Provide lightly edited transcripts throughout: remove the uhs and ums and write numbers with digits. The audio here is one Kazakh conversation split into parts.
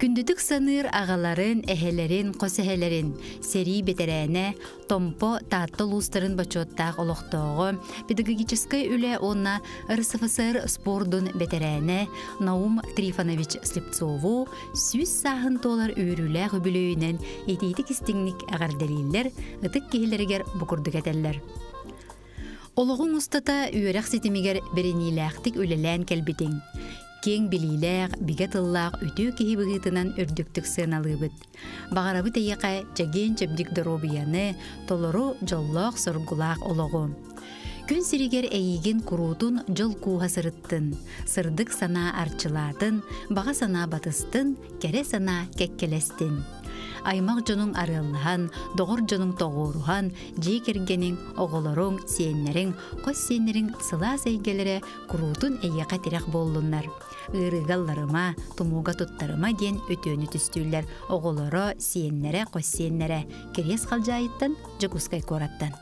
Күндүтүк саныр ағаларын, әхелерин, қосэхелерин, сери бетерәне, томпо тааттыл устарын бачоттақ олықтоғы, педагогической үлі онна РСФСР спордун бетерәне, Наум Трифонович Слепцову, сүз сағын толар үйрілі ғүбілөйінен етейтік істіңнік ағарделейлер, ұтық кейлергер бұқырдық әтелер. Олығың ұстата үйерек сетімігер берениләқтік үлелән кәлбетің. Кең билиләк, бигатыллақ үтүү кеһи быгытынан өрдүктүк сыналыбыт. Багарабыт эйеқай чаген чепдик доробияны, толору жоллоқ соргулақ олоғу. Күн сиригер эйиген курутун жол кууға сырыттын, сырдык сана арчылатын, бага сана батыстын, кере сана кеккелестин. Аймақ жонун арылыхан, доғыр жонун тоғурухан, жекергенин, оғылорун, сиеннерин, қос сиеннерин сыла сейгелері курутун эйеқа тирек боллуннар. Ырыгалларыма, тумуга туттарыма ден өтөөнү түстүллер, оғылоро, сиеннере, қос сиеннере, керес қалжайыттан, жакускай кораттан.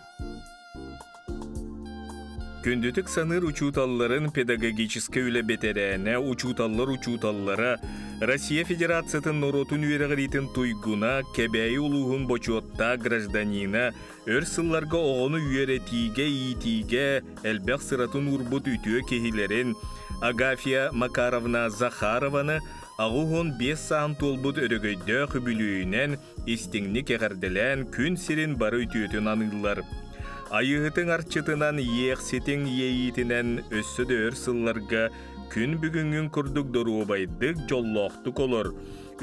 Күндүтүк саныр учуталларын педагогический үле бетерәне учуталлары Россия Федерациятын норотун үйрегеритин туйгуна кебәйі улуғын бочуотта гражданина өрсылларга оғыны үйретиге иитиге әлбәқ сыратын урбут үтіе кехилерин Агафья Макаровна Захарованы ағуғын 5 саан толбут өрөгөйді хүбілүйінен истіңні кеғарделен күн сирин бары үтіетін анылар. Айығытың арчытынан еқсетің ейітінен өссіді өрсылларға күн бүгінген күрдік дұрубайдық жоллоқтық олар.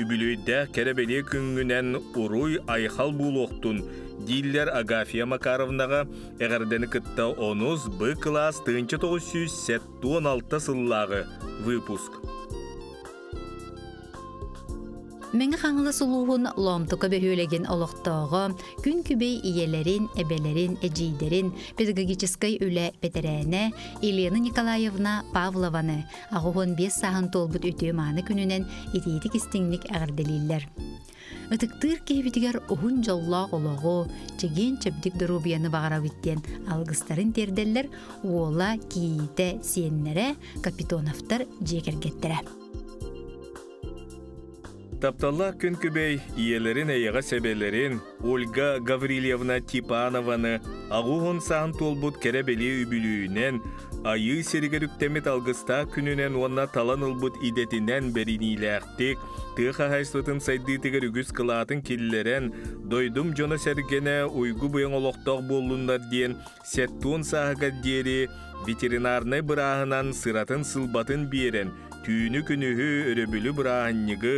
Үбілүйді кәребеле күнгінен ұруй айхал бұлоқтын. Диллер Агафья Макаровнаға әғардені кітті 10 Б класс 1916 сыллағы выпуск. Мәңі қаңылы сұлуғын ломтуқа бөхөлеген олықтауғы, күн күбей иелерин, әбелерин, әжейдерин, педагогической үлі бетерәне Елена Николаевна Павлованы ағуғын 5 сағын толбыт өтеу маны күнінен етейтік істіңлік әғірделейлер. Үтіктір кейбітігер ұғын жоллақ олығы, чеген чөпдік дұрубияны бағара біттен алғыстарын терделер, ола кейті сиеннері капитоновтар жекергеттірі. Тапталла күн күбей иелерин эйеға себелерин Ольга Гаврилевна Типанованы ағуғын сағын толбут керебелі үбілүйінен айы сергеріктемет алғыста күнінен онна талан ұлбут идетінен бериниләқтік тыға хайсытын сайдытығыр үгіз қылатын келілерін дойдым жона сәргене уйгу бұйын олықтақ болуындар ден сәттуын сағыға дері ветеринарны бұрағынан сыратын сылбатын берен түйіні күнүхі өрөбілі бұрағыннығы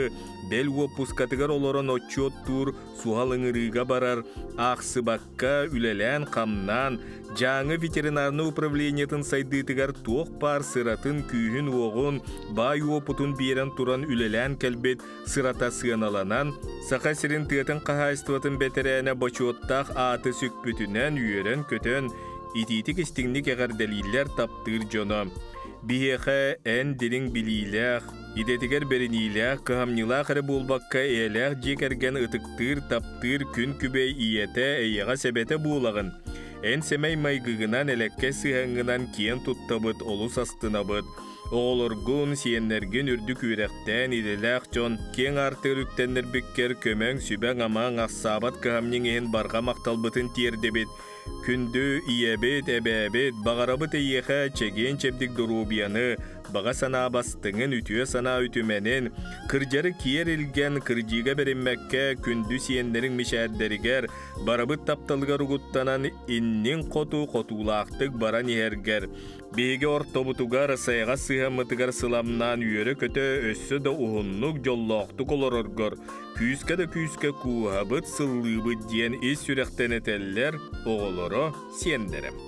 бәл опускатығар олорын отчет тур суғалыңырыға барар ақсыбаққа үлелән қамнан жаңы ветеринарны управлениятын сайдытығар тоқ бар сыратын күйін оғын бай опутын берен туран үлелән кәлбет сырата сыаналанан сақа сирин тыатын қағайстыватын бәтерәне бачуоттақ аты сөкпүтінен үйерен көтен ититік істіңнік әғарделейлер таптыр жоны. Бихеха ән дирин билилях, идетигер беринилях, кахамнилах әрі болбаққа әлях жекерген ұтықтыр, таптыр, күн күбей иеті әйеға сәбеті болағын. Ән сәмәй майгығынан әләкке сығаңынан кен тұттабыт, олыс астынабыт. Оғылырғын, сиеннерген үрдік үйрәқтен иделях жон, кен артыр үттеннер бүккер көмәң сүбәң амаң ақсабат кахамнин ән барға мақталбытын тердебет. Күнді иебет, әбәбет, бағарабыт әйеға чеген чепдік дұрубияны, баға сана бастыңын үтіе сана үтіменен, кіржары киер елген кіржиға берінмәкке күнді сиенлерін мишәддерігер, барабыт тапталғар ұғыттанан иннен қоту-қотулақтық баран ергер. Беге ортобутугар сайға сыхамытыгар сыламнан үйері көті өссі да ұғыннық жоллақтық оларыргар. Күйіске да күйіске куғабыт сыллыбыт ден ес сүректен етелер оғылары сендерім.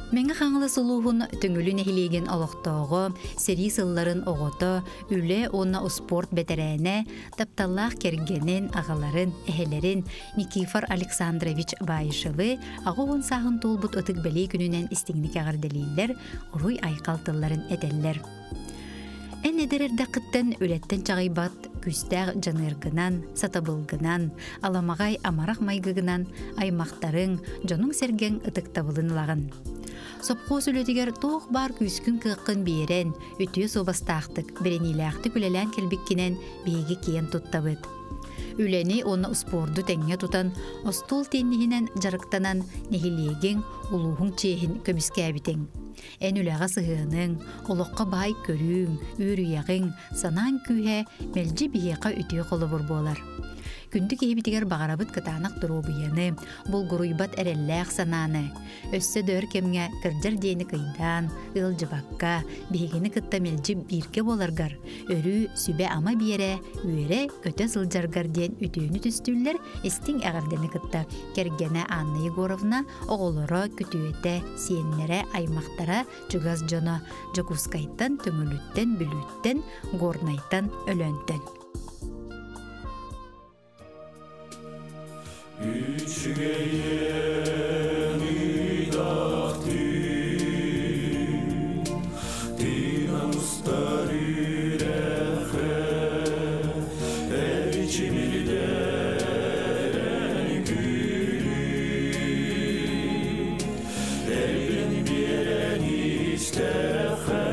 Мәңі қаңылы сұлуғын түңілін әхілеген олықтауғы, сери сылларын оғыты, үлі онна спорт бәтерәне, тапталлақ кергенін, ағаларын, әхелерін Никифор Александрович Байышылы, ағуғын сағын толбут ұтық бәлей күнінен істіңнік ағырделейлер, ұруй айқалтыларын әдәллер. Ән әдерерді қыттан өлеттен чағайбат, күстәғ жанырғынан, сатабылғынан, аламағай амарақ майгығынан, аймақтарын, жоның серген ұтық табылын лағын. Сопқос үлетігер тоқ бар күскін кыққын берен, үтіе собастақтық, бірениләқті күлелән келбіккенен бейгі кейін тұттабыд. Үлені оны спорду тәңе тұтан, остол теннихінен жарықтанан нехилеген улуғын чейхін көміске әбітен. Ән үләға сығының, олыққа бай көрің, үйріяғың, санан күйе, мәлжі бейеқа үтіе қолы бұр болар. Күнді кейбітігер бағарабыт кытанақ дұру бұяны, бұл ғұруйбат әрелләқ сананы. Өссі дөр кемге кірджар дейіні қидан, ыл жыбаққа, бейгені кытта мелжі бірке боларғар. Өрі сүбе ама бейре, өре көте сылжарғар дейін үтіні түстілер, істің әғардені кытта. Кергені Анна Егоровна оғылыры күтуеті, сиенлері аймақтара жүгаз жоны жокускайттан, төңіліттен, бүліттен, горнайттан, өлөнттен. Üçgeyen idahtin Dinamustlar ürefe Erçimilden gülü Elgen bir yeren istefe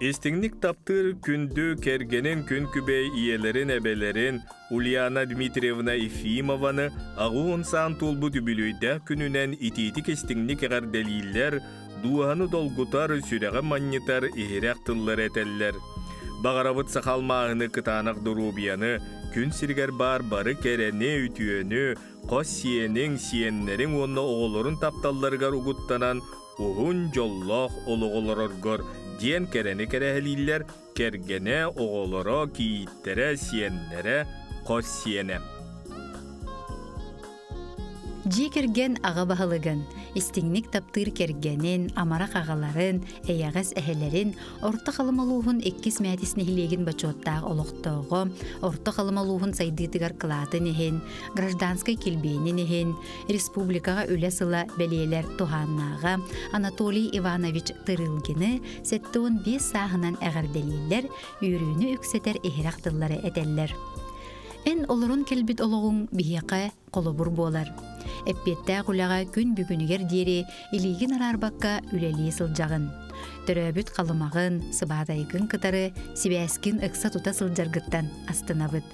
Естіңник таптыр күнді кергенін күн күбей иелерін әбелерін Ульяна Дмитриевна Ефимованы ағуын сан толбу түбілүйді күнінен итетік естіңник әғар дәлейлер дуағаны долгутар сүрәға маннитар ehirәк тыллар әтәлләр. Бағарабыт сақалмағыны кытанақ дұрубияны күн сіргер бары кәрәне үтүйені қос сиенің сиенлерін онны оғылырын тапталларғар ұғыттанан ұғын жоллақ олығылырырғыр диен кәрәне кәрәхілілер кәргене оғылыры кейттері сиенлері қос сиене. Жи керген аға бағылығын, истиңник таптыр кергенін, амара қағаларын, әйағыз әхелерін, орта қалымалуғын 2 мәтісіне хилеген бачоттағы олықтығы, орта қалымалуғын сайдыдығар қылатын ехін, гражданскай келбейнен ехін, республикаға өлі сыла бәлелер туғаннаға, Анатолий Иванович Тырылгені 7-5 сағынан әғірделейлер, үйрүйіні үксетер ehiraqtılları edeller. En olurun kelbit oloğun bihiyaqı kolobur bolar. Eppette qulağa gün bugünüger deri iligin ararbakka üleli sılcağın. Töröbüt qalımağın, sıbadaygın kıtarı, sibäskin ıksa tuta sıljargıttan astınabıt.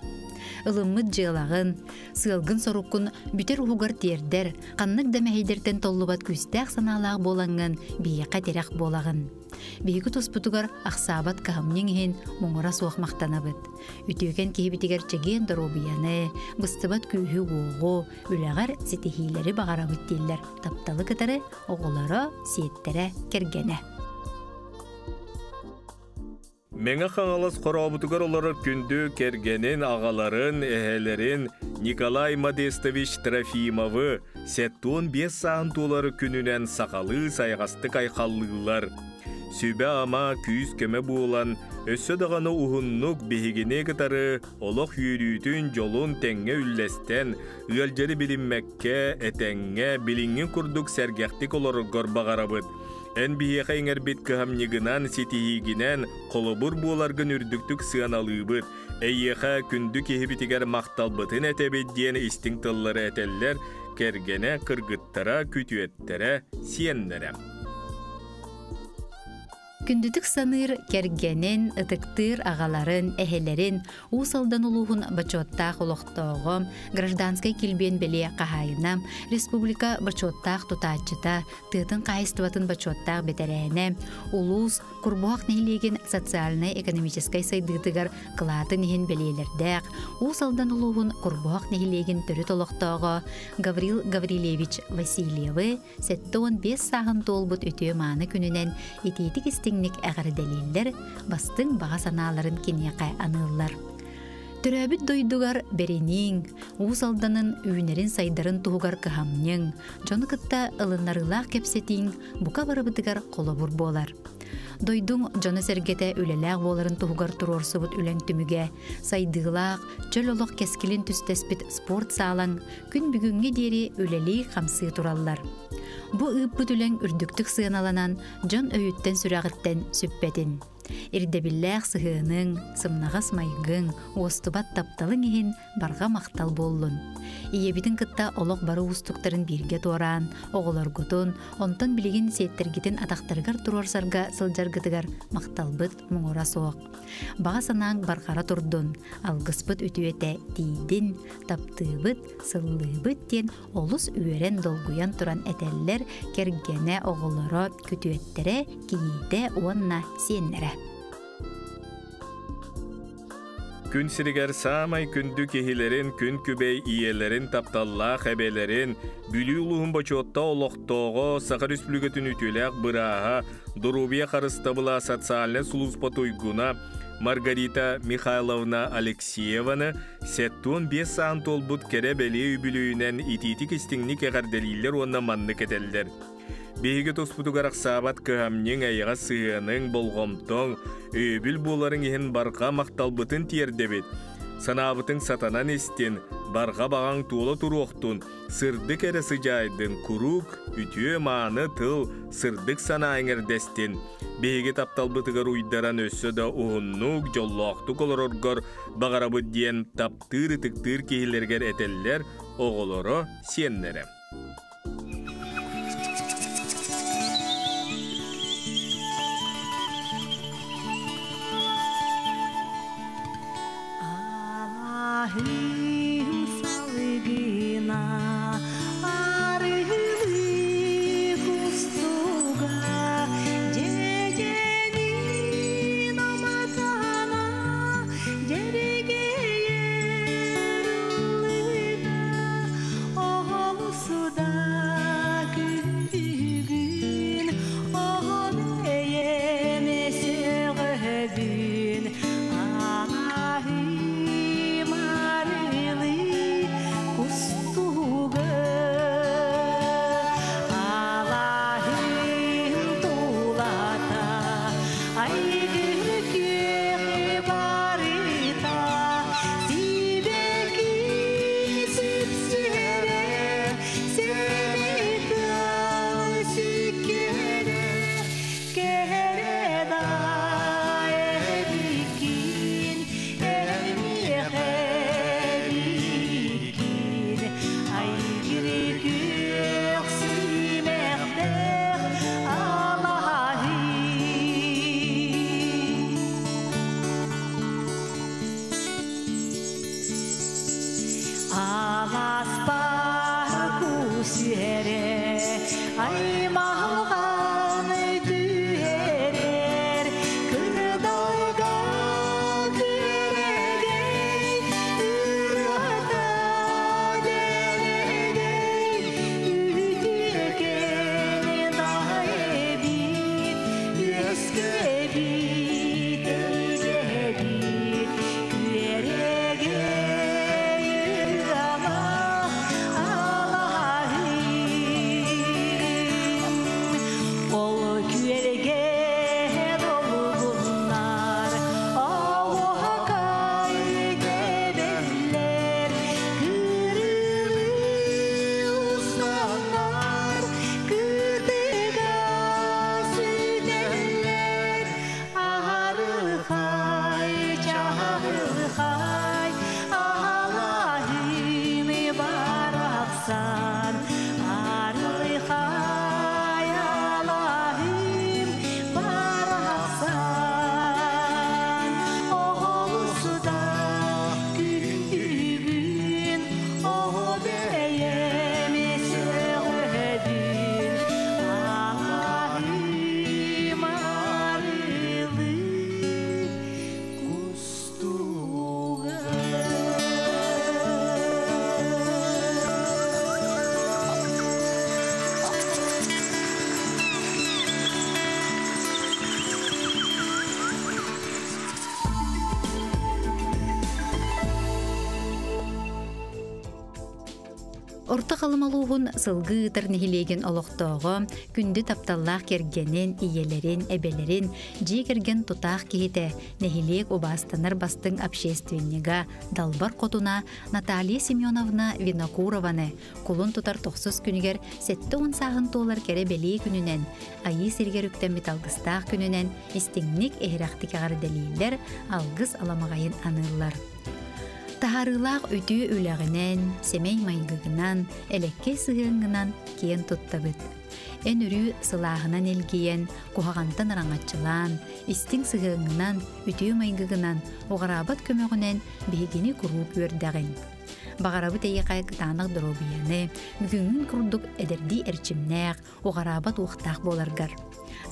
Ilımmıt jığılağın, sığılgın sorukun büter uğugar terder, qanнык dämäheyderden tollubat küstәq sanalaq bolangın biyaqa teraq bolağın. Bihigu tosputugar aqsabat kahamnyň hin muңura suaq maqtanabıt. Ütügen kehibitiger çegen dorobiyany, bıstybat kühü goğu, üleğar setihileri bağarabıt diller. Taptalı kıtarı oğulara, siyettere kergene. Meňe haňalas qorabutugar olarak kündü kergenin ağaların, ehelerin Nikolay Modestovich Trofimowy 7-5 sağın doları gününen sakalı saygastık aykallılar. Sübe ama küyüz köme buğulan, össö dağını uhunnuk behigine kıtarı, olok yürüytün jolun tenge üllesten, ıaljarı bilinmekke, etenge, bilingin kurduk sergektik olarak gorbağarabıd. En biheqa iňerbit kahamnygynan sitihiginen kolobur buolargyn ürdüktük sığanalıbıd. Eyyeqa kündü kehibitiger maqtalbıtın etebid diyen isting tılları eteller, kergene kırgıttara, kütüettere, siyenlere. Kündütük sanır kergenen, ıtıktır ağaların, ehelerin, usaldan uluğun baçottaq oloqtoğum, gражданскай kilben beli qahayına, Respublika baçottaq tutaçıta, tığtın qahistuvatın baçottaq beterene, ulus, kurbuaq nehilegen sotsialnay-ekonomiskay saydıtıgar kılatın ehin belelerdaq, usaldan uluğun kurbuaq nehilegen törüt oloqtoğu, Gavril Gavrilevich Vasilyevi, 7-5 sağın tolbut ötüö manı gününen ititik istingnik ägir deliller, bastın bağa sanaların kiniyaqay anıllar. Töröbüt doydugar berinin, usaldanın üynerin saydarın tuğugar kıhamnyın, jonu kıtta ılınarılaq kepsetin, buka barabıdıgar kolobur bolar. Doydun jonu sergete ölelaq boların tuğugar turorsubut ülen tümüge, saydığılaq, çöl oloq keskilin tüstespit sport sağlan, gün bugünge deri öleli qamsı turallar. Bu ıbbıt ülen ürdüktük sığınalanan, jon öyütten sürağıtten süppetin. Irdebillaq sıhının, sımnağas maygın, ostubat taptalın ehin barga maqtal bollun. Iyebidin kıtta oloq barı ustukların birge toran, oğular gotun, onton biligin settergitin ataqtırgar turorsarga sıljargıtıgar maqtalbıt muңura soğuk. Bağa sanang barqara turdun, algıspıt ütüete tiydin, taptığıbıt, sıllıbıt den olus üeren dolguyan turan eteller kergene oğulara kütüettere kiyide onna siyenlere. Gün siriger samay kündü kehilerin, gün kübey iyelerin, taptallaq hebelerin, bülü uluğun baçotta oloqtoğu, Sakar Üsplügetün ütülaq bıraha, Dorubiya qarıstabıla sotsialne suluspot uyguna, Margarita Mikhailovna Alekseyevana 7-5 sağın tolbut kere beli übülüyünen ititik istingnik eğerdeliller onna manlık eteller. Behige tosputugar aqsabat kahamnyň ayga sığanyň bolgomtoň, öbül boların ehin barqa maqtalbıtın tierdebet. Sanabıtın satanan estin, barqa bağan tuola turuqtun, sırdık ere sıcaydın, kuruk, ütüö manı tıl, sırdık sanayıngır destin. Behige taptalbıtıgar uydaran össö da uhunnuk, jolloqtuk olororgor, bağarabıt diyen taptır tıktır kehilerger eteller, oğuloro siyenlere. Oh, Орта қалымалуғын сылғы тырнихилеген олықтоғы, күнді тапталлақ кергенін, иелерін, әбелерін, жи керген тұтақ кейті, нехилек обастаныр бастың общественнига, далбар қотуна Наталья Семеновна Винокурованы, кулын тұтар 90 күнігер 7-10 сағын толар кере белей күнінен, айы сергер үктен металгыстақ күнінен, истеңнік әйрақтық ағар дәлейлер, алғыз аламағайын анылар. Тахарылақ өтü үләғінен, семей майгығынан, әлекке сығыңынан кейін тұттабыд. Эн үрі сылағынан елгейен, қоғағантан раңатчылан, истің сығыңынан, өтü майгығынан, оғарабат көмөгінен бейгені күріп өрдәғын. Бағарабыт әйеқай қытанық дұробияны, мүгіңін күрдік әдерді әрчімнәқ, оғарабат уқтақ боларғар.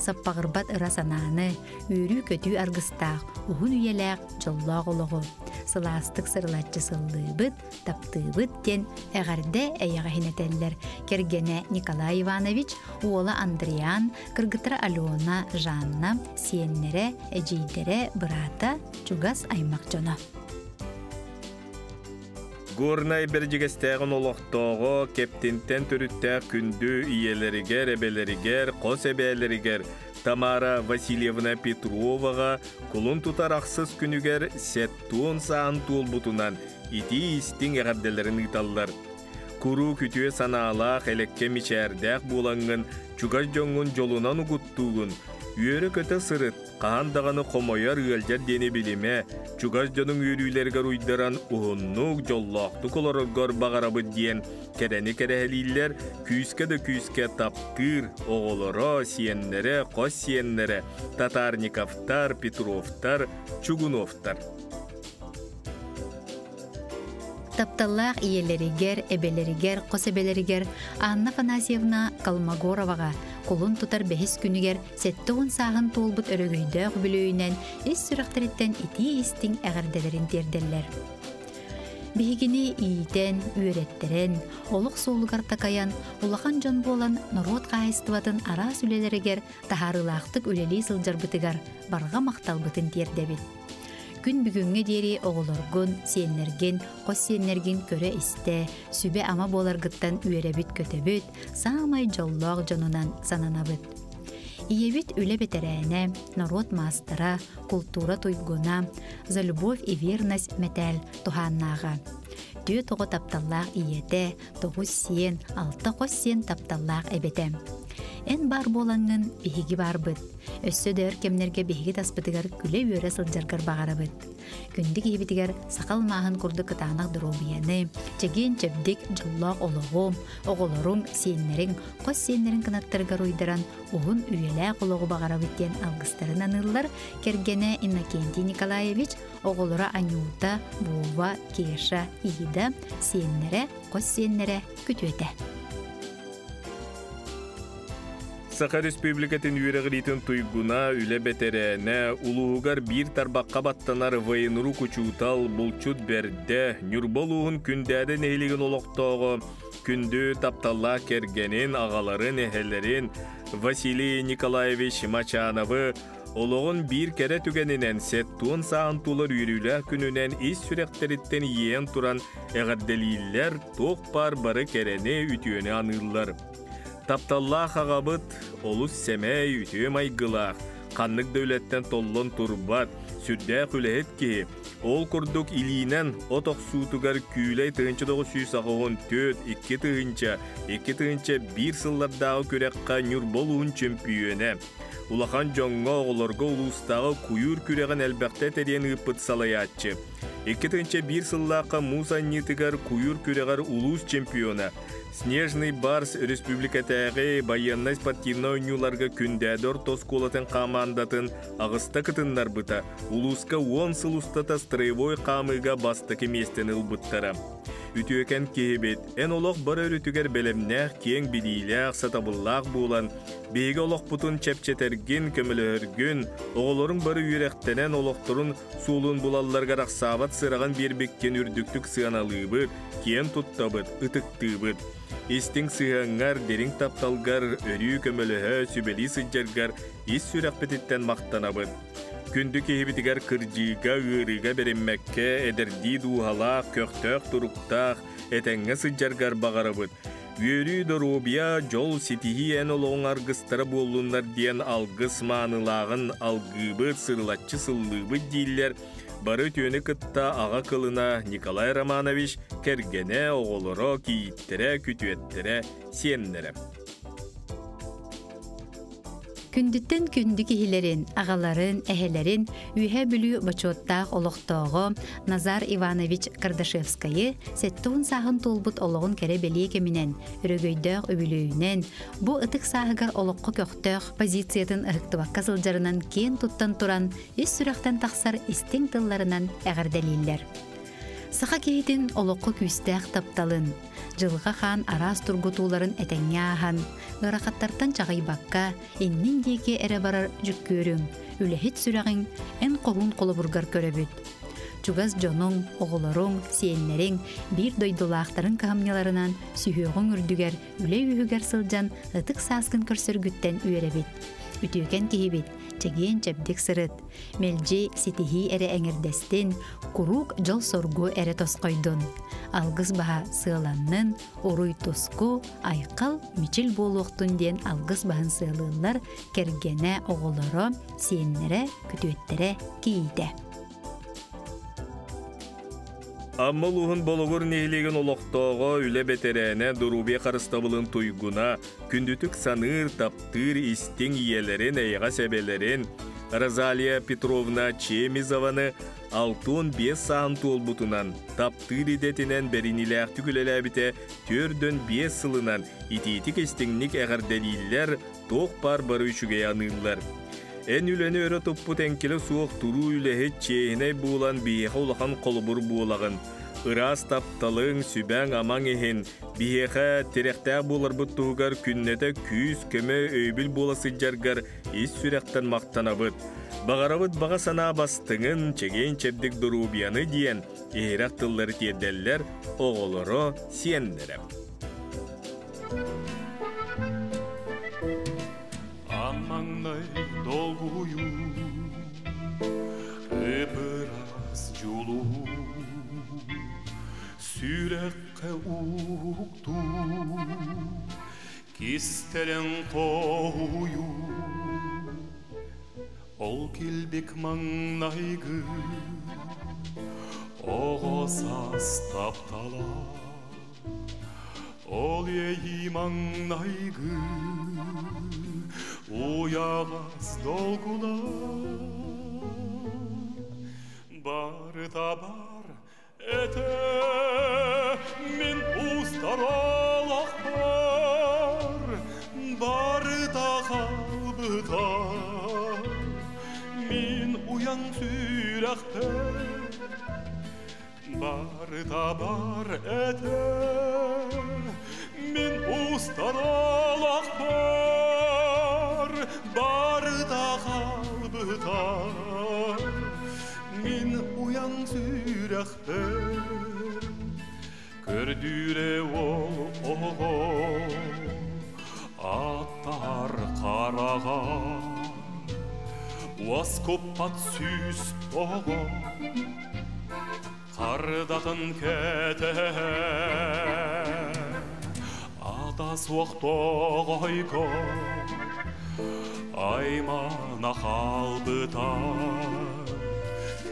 Саппағырбат ырасананы, үрі көтü арғыстақ, ұғын үйеләқ жоллақ олығы. Сыластық сырлатчы сыллыбыт, таптыбыт кен әғарда әйеға хинетеллер. Кергене Николай Иванович, уола Андриан, кыргытыра Алена, Жанна, сиеннере, әжейдере, бұрата, чугас аймақ жона. Горнай бержигестәгін олықтоғы, кептинтен түріттәк күнді иелерігер, әбелерігер, қос әбелерігер Тамара Васильевна Петроваға кулун тутар ақсыз күнігер 7-10 сағын туыл бұтынан ити истің әғарделерін ұйталдар. Күру күтуе саналақ әлекке мечәрдәк болаңын, чугаш жоңын жолынан ұғыттуғын, үйері көті сырыт, қағандағаны қомайар үйелжер дені біліме, чугаш жоның үйрүйлерге ұйдаран ұғыннуг жоллақты колорығыр бағарабы дейін кәрәні кәрәхелейлер күйіске таптыр, оғылыра, сиеннері, қос сиеннері, татарниковтар, Петровтар, Чугуновтар. Тапталлақ иелерігер, әбелерігер, қос әбелерігер Анна Фанасьевна Калмагороваға қолын тұтар бәхіс күнігер 7-10 сағын толбыт өрігүйді құбілөйінен ес сүріқтіреттен ити істің әғірделерін терделер. Бейгіні ийтен, үйреттерен, олық солығар тақаян, олақан жон болан народ қайыстыватын ара сүлелерігер тахарылақтық үлелей сылжарбытыгар барға мақталбытын тердебет. Күн бүгінгі дері оғылыргын, сенерген, қос сенерген көрі істе, сүбе ама боларғыттан үйеребіт көтебіт, самай жоллақ жонынан сананабыт. Иебит үле бетерәне, народ мастера, культура туйгуна, за любовь и верность метәл туханнага. Түйе тоғы тапталлақ иете, тоғы сен, алты қос сен тапталлақ әбетем. Эн бар боланын беги бар быт. Өссө дөр кемнерге беги таспытыгар күле үйөрі сылжаргар бағары быт. Күндік ебетігер сақал мағын күрді кытанақ дұрубияны, чеген чепдік жыллақ олығым, оғылырым сеннерін, қос сеннерін кынаттыргар ойдыран, оғын үйеләқ олығы бағары біттен алғыстарын анылар, кергене Иннокентий Николаевич, оғылыра Анюта, Бува, Кеша, Ида, сеннері, қос сеннері күтөті. Саха Республикатын үйрегілетін туйгуна үле бетерәне улуғар бір тарбаққа баттанар вайыныру күчутал бұлчут берде нүрболуғын күндәді нейлеген олықтоғы күнді тапталла кергенін ағаларын әхелерін Василий Николаевич Мачановы олығын бір кәрі түгенінен сеттуын сағын тулар үйрілі күнінен ис сүректеріттен ең тұран әғарделейлер тоқ бар бары кәрені үтіөне анылар. Тапталлах ағабыт, олус сәмәй үтіе майгылақ, қаннық дәулеттен толлон турбат, сүрдәқ үләхет ке, ол күрдік илинен отоқ суытығар күйләй 1994, 2 бір сыллардағы көрәққа нүрболуын чемпионы. Улахан жоңға оғыларға улустағы күйір күрәғін әлбәқті тәрен ұпыт салаятчы. 2 сыллаққа Муса Нитығар күйір күрәғар улус чемпионы. Снежный барс республикатағы баяннай спортивна ойнуларға күндәдір тосколатын командатын ағыста кытындар бұта. Улуска 10 сыл ұстата строевой қамыға бастықы местен ұлбыттары. Үтіөкен кейбет, ән олық бір өрітігер бәлемнәқ кең білейләқ сатабыллақ болан, бейгі олық бұтын чәпчетерген көмілігіргін, оғылырың бір үйректенен олықтырын суылын бұлаларға рақсабат сыраған бербеккен үрдіктік сығаналығы кен тұттабыд, ұтықтыбыд. Истің сығаңар, дерің тапталғар, өрі көмілігі, сүбелі сыджарғар, ис сүрәқпететтен мақтанабыд. Күнді кейбітігер кыржиға ғырыға береммәкке, әдірді дуғала, көқтөк тұруқтақ, әтәңі сыджарғар бағарабыд. Үйері дұрубия жол сетихи ән олуң арғыстары болуынлар дейін алғыс маңылағын алғыбыд, сырлатчы сыллыбыд дейлер. Бары түйені кытта аға кылына Николай Романович кергене оғылыро кейттірі, күтуеттірі, сеннері. Күндіттен күнді кихилерин, ағаларын, әхелерин үйе бүлі бачоттақ олықтоғы Назар Иванович Кардашевскайы сеттуын сағын толбут олығын кәрі беле кемінен, үрігөйдөк өбілүйінен, бұ ытық сағығар олыққы көқтөк позициятын ұрықтыбаққа сылжарынан кен туттан туран, ес сүрақтан тақсар истің тылларынан әғарделейлер. Сақа кейтін олыққы күстәқ тапталын. Жылға хан арас тургутуларын әтәңе ахан, ұрақаттартан чағайбаққа, еннен дейке әрі барар жүккөрің, үләхет сүрәғің, ән қоғын қолы бұрғар көрөбіт. Чугаз жоның, оғыларың, сиеннерің, бір дойдулақтарын қағамнеларынан сүйеғің үрдігер, үле үйігер сылжан, ытық саскын көрсіргіттен үйеребіт. Үтіөкен кейбіт, чеген чәбдік сырыт, мелжи сетихи әрі әңірдестін, құрук жол соргу әрі тосқойдun. Алғыз баға сыланнын, оруй тоску, айқал, мичил болуқтun ден алғыз бағын сылылар кергене оғылары, сиеннері, күтуеттері кейді. Аммалуғын болуғыр нейлеген олықтоғы үлі бетерәне дұрубе қарыстабылын туйгуна, күндітік саныр таптыр истің иелерін, әйға сәбелерін, Розалия Петровна Чемизованы 6-5 сағын толбутынан, таптыр идетінен бәрініләқ түкілелі әбіте 4-5 сылынан итетік істіңнік әғарделейлер тоқ бар бары үшіге анылар. Эн үләні өрі тұппы тәңкелі суық тұру үләхет чейіне болан бейеға олақан қолыбыр болағын. Ирас тапталың сүбәң амаң ехен, бейеға теректәк болар бұттуғар күннеті күйіз көмі өйбіл боласы жарғар ес сүректен мақтанабыд. Бағарабыд баға сана бастыңын чеген чәбдік дұрубияны дейін, ехерек тыллары тедделер оғылыры сиендірім. Амаңнай долгую ыбырас жолу сүрекке укту кистелен қою келбек маңнайгы оғосас таптала ол ей маңнайгы уяғас долгула бар да бар эте мен устаралақ бар да қалбыта мен уяң сүйрәқті бар да бар эте мен устаралақ бар да қалбыта мен уяң сүйрәқті көрдүре ол оғо аттар қараға Уаскоппат сүйіс оғо қардатын кәті ата суақтоғайко аймана қалбыта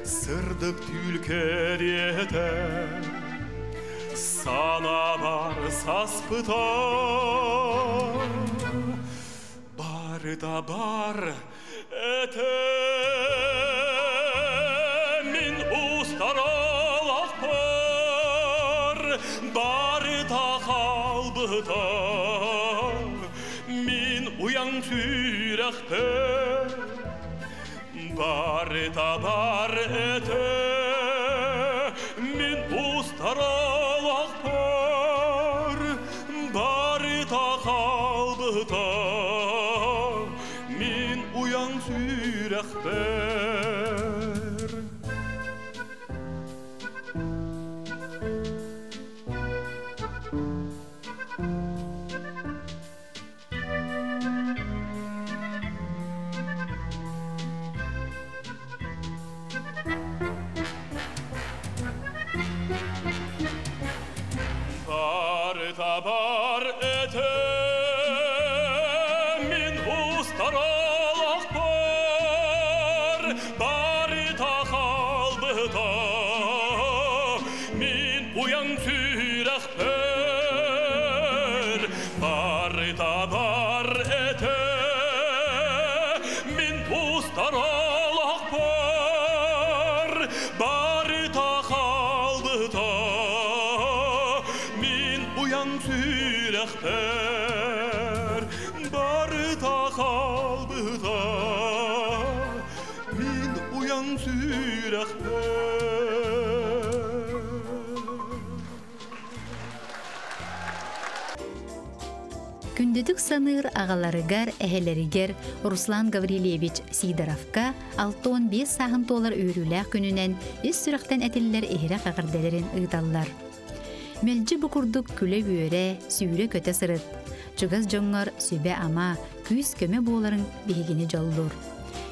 сырдық түлкереті сана бар саспыта бар да бар эте мен устаралақ бар да қалбыта мен уяң сүйрәқті бар да бар эте мен устаралақ бар да қалбыта мен уяң сүйрәқпер бар да бар эте мен устаралақ бар да қалбыта мен уяң сүйрәқпер бар да бар эте мен устаралақ бар да қалбыта мен уяң сүйрәқпер бар да қалбыта мен уяң сүйрәқпер Күндетік саныр ағаларыгар, әхелерігер Руслан Гаврилевич Сидоровка 6-15 сағын толар үйріләк күнінен үс сүріқтен әтілілер ehire қағырделерін ұйталар. Мөлжі бұқырдық күлі бүйере, сүйре көте сырыт. Чугаз жоңғар сүбе ама, күйіс көме боларын бейгені жоллур.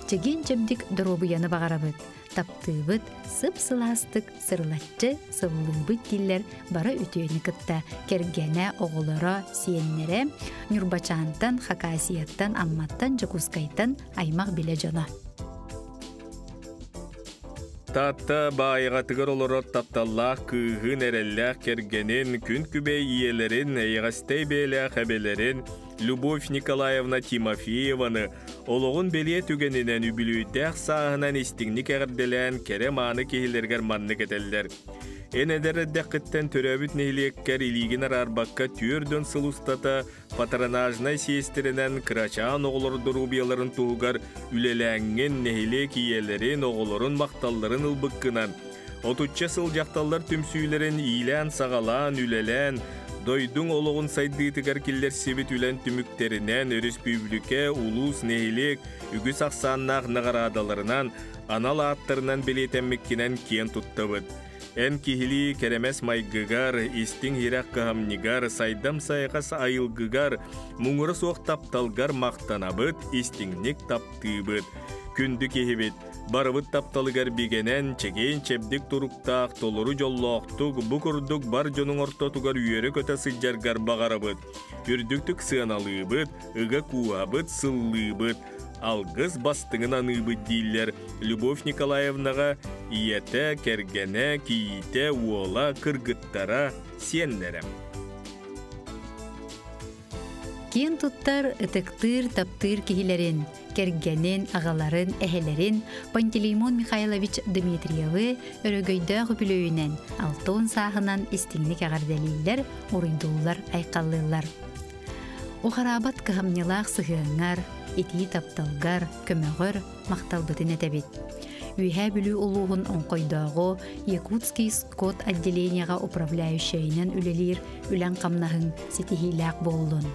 Чеген жабдік дұробыяны бағарабыд. Таптыбыд, сып-сыластык, сырлатчы, сывылыбыд келлер бара үтөйіні кытта. Кергене, оғылыра, сиеннере, Нюрбачантан, Хакасияттан, Амматтан, Жакускайтан аймақ біле жона. Татта байғатығыр олырот тапталлақ күйгін әрелләқ кергенін күн күбей иелерін, әйғастей бейләқ әбелерін, Любовь Николаевна Тимофееваны олығын беле түгенінен үбілуйдәқ сағынан істігнік әғірделән кәрем аны кейлергер манны кетелдер. Энедер дәқіттен төрәбіт нейлеккер илигін арбаққа түрден сылустата патронажнай сестерінен крачан оғылыр дұрубияларын туғығар үлеләңген нейлек иелерін оғылырын мақталларын ұлбыққынан. Отучча сыл жақталар түмсүйлерін илән сағалан үлелән дойдың олығын сайдыйтығар келдер себет үлән түміктерінен республика, улус, нейлек, үгіс ақсаннақ нағарадаларынан анал аттарынан белетенмеккенен кен тұттабыд. Ән кихили керемес майгыгар, истин хирак кахамнигар, сайдам сайқас айылгыгар, мұңыры соқ тапталгар мақтанабыд, истинник таптыбыд. Күнді кехебет, барыбыд тапталыгар бигенен, чеген чебдік тұруқтақ, толыру жоллоқтық, бұқырдық бар жонын ортотугар үйері көті сыджаргар бағарабыд. Үрдіктік сыналыбыд, ыға куабыд, сыллыбыд. алгыз бастыңын аныбыт дейлер Любовь Николаевнаға иете, кергене, киите, уола, кыргыттара сенлерем. Кен туттар ытыктыр таптыр кихилерин, кергенин, ағаларын, әхелерин Пантелеймон Михайлович Дмитриевы өрөгөйдөг бүлөйүнен алтын сағынан истиңник ағарделейлер, урыйдуулар айқаллылар. Ухарабат кыхамнылақ сығыңар, ити тапталгар, көмөгөр мақталбытын этебит. Үйхә бүлі улуғын онқойдауғы Якутский скот отделенияға управляющайынан үлелер үлән қамнағын сетихиләк болдun.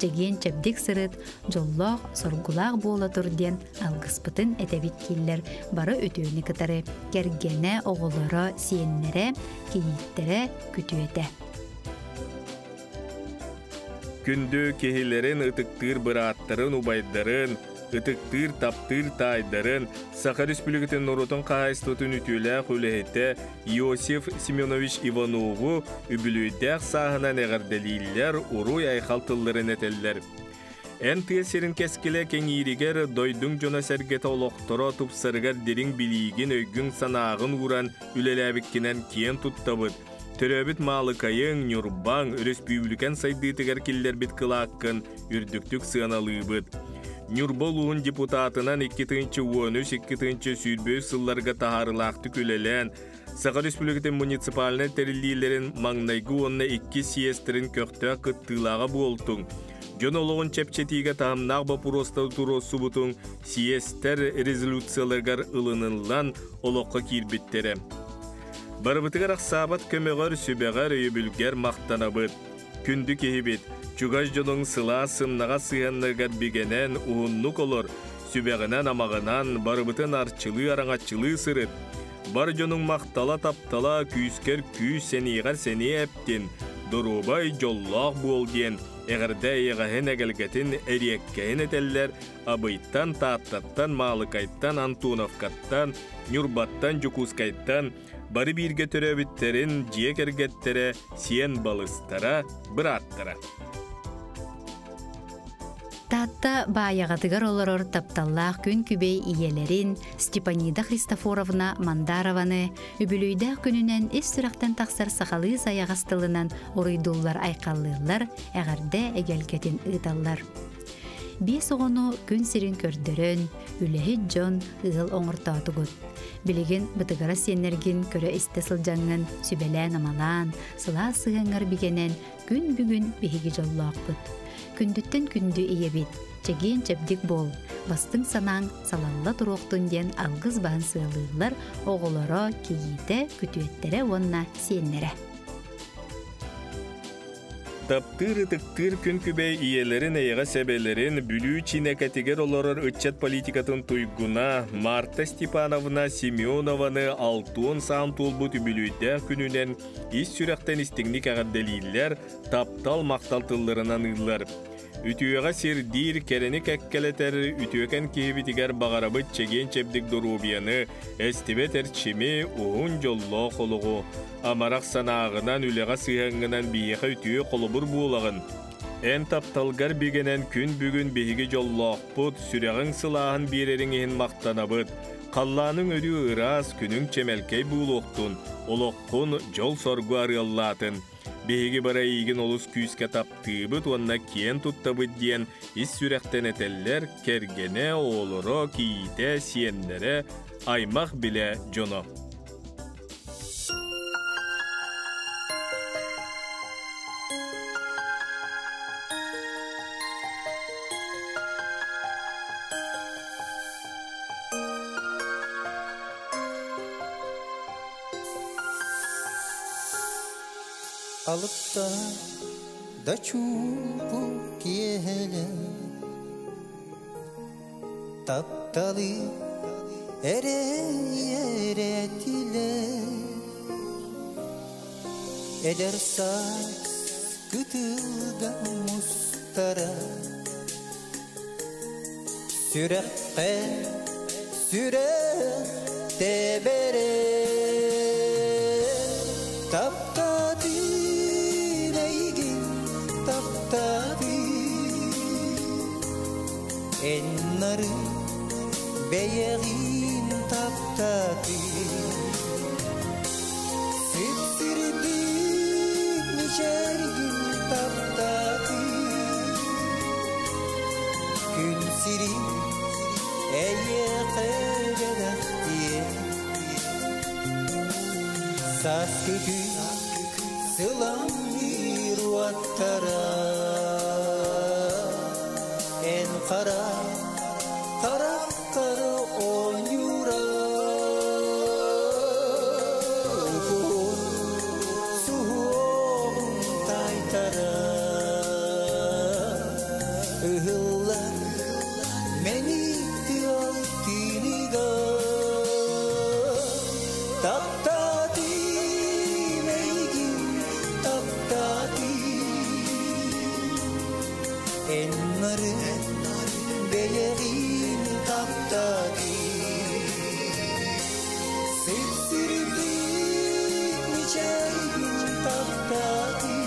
Жеген чәбдік сырыт, жоллақ, соргулақ бола тұрден алғыспытын әтәбит келлер бары өтөні кытары, кергене оғылары сиеннері, кейіттері күтуеті. Күнді кехилерін ытыктыр бұраттырын убайдарын, ытыктыр таптыр тайдарын Саха Республикатын Норотон қағайстытын үтілі құлығыты Иосиф Семенович Иванову үбілүйдәк сағынан әғарделейлер ұруй айқалтыларын әтелдер. Ән тесерін кәскілі кәңирігер дойдың жона сәргеті олықтыра тұпсырғар дерің білігін өйгін санағын ұран үлеләбіккенен кен тұттабыд. Төрөбіт малықайың, Нюрбаң, республикан сайдытығар келдер бит қылаққын үрдіктік сығаналыбыд. Нюрболуын депутатынан 2-13 сүйдбөй сылларға тахарылақты көлелен, Саха Республикатын муниципалны тәрілдейлерін маңнайғы онына 2 сиестерін көқті қыттылаға болтың. Жон олығын чәпчетіге тағымнақ бапуроста тұросу бұтың сиестер резолюцияларғар ылынылан олыққа кирбеттері. Барбытығар ақсабат көмеғар сөбеғар өйбілгер мақтанабыд. Күнді кехебет. Чугаш жоның сыла сымнаға сыянныргар бігенен уыннук олар, сүбәғінен амағынан барыбытын арчылы араңатчылы сырыт. Бар жоның мақтала таптала күйіскер күйіс сенеғар сене әптен, дұрубай жоллақ бол ден, әғірді еғахен әгілгетін әреккәйін әтәлләр, абайттан, тааттаттан, малықайттан, Антоновкаттан, Нюрбаттан, Жукускайттан, бары бірге төрәбіттерін жиек әргеттері сиен балыстара, біраттара. Татта баяғатыгар олорор тапталлақ күн күбей иелерин Степанида Христофоровна Мандарованы үбілүйді күнінен ес сүрақтан тақсар сақалы саяғастылынан орыйдулар айқаллылар, әғарда әгелгетін ұйталлар. Бес оғыну күн сирин көрдірін, үләхі жон ұғыл оңыртатығыд. Білеген бұтығара сенерген көрі істі сылжаңын, сүбелән амалан, сыла сығыңар бігенен күн бүгін бейгі жоллақ бұд. Күндіттен күнді иебет, чеген чәбдік бол, бастың санаң салалла тұруқтын ден алғыз бағын сығылылар, оғылары кейіті күтуеттері онна сеннері. Таптыр-ытыктыр күн күбей иелерін әйіға сәбелерін бүлі чинекатегер оларыр үтчет политикатын туйгуна Марта Степановна Семенованы алтуын саам толбут үбілүйді күнінен ис сүректен истіңнік ағадделейлер таптал мақталтыларынан ұйлар. Үтüеға сердир, кәренік әккелетер, үтüекен кейбітігер бағарабыт чеген чәбдік дұрубияны, әстебет әрчеме оғын жолло қолығы. Амарақ санағынан үлеға сыйғыңынан бейеға үтüе қолыбыр болағын. Ән тапталғар бігенен күн бүгін бейге жоллоқ бұд, сүрәғын сылағын берерін ең мақтанабыд. Қалланың өрі ырас күнің чемелкей бұлоқтun, олоққын жол соргу арыллатын. Беги бара ийгин олус күйіске таптыбыт, онна кен туттабыт ден, ис сүрәқтен әтеллер, кергене, олыро, киите, сиеннері, аймақ біле жоно. Alıp da çubuk yele Taptalı eretile Eder saz kıtıldan mustara Sürekte bere Taptadı Taptadı enları Beyeğin taptadı Sipsirdik niçergin taptadı Gün siri eye kebelek diye Sas kökü sılam bir vattara En kara Karakları oyura Suğun taytara Ihıllar Meni diyor diniga Taptadi meygin taptadi Enmarı Beyeğin taptadi Sipsirdik niçergin taptadi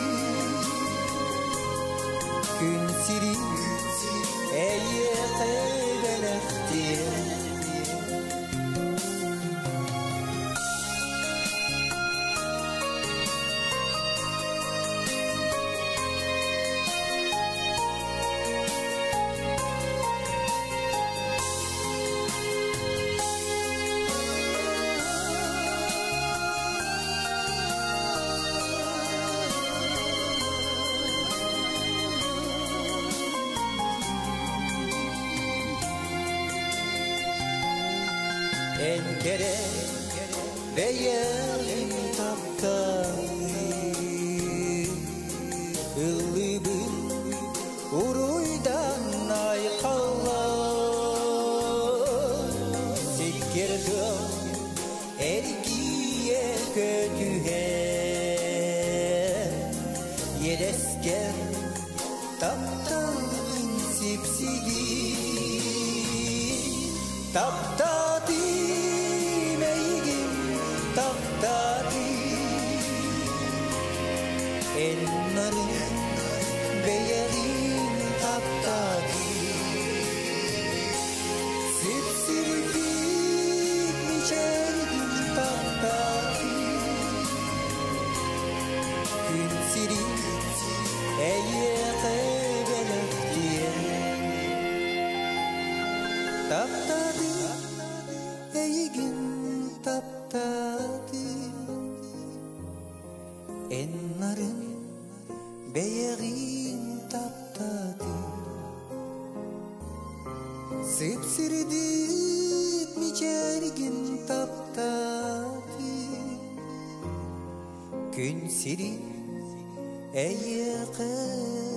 Gün siri eye kebelek diye Enkere beyeğin taptadi Illıbın uruydan aykalla Sikirdi ergiye kötühe Yedesker taptadın sipsili Taptadi meygin taptadi Enmarın beyeğin taptadi Sipsirdik niçergin taptadi Gün siri eye kebelek diye Taptadi Eygin taptadi Enmarın beyeğin taptadi Sipsirdik niçergin taptadi Gün siri eye kebelek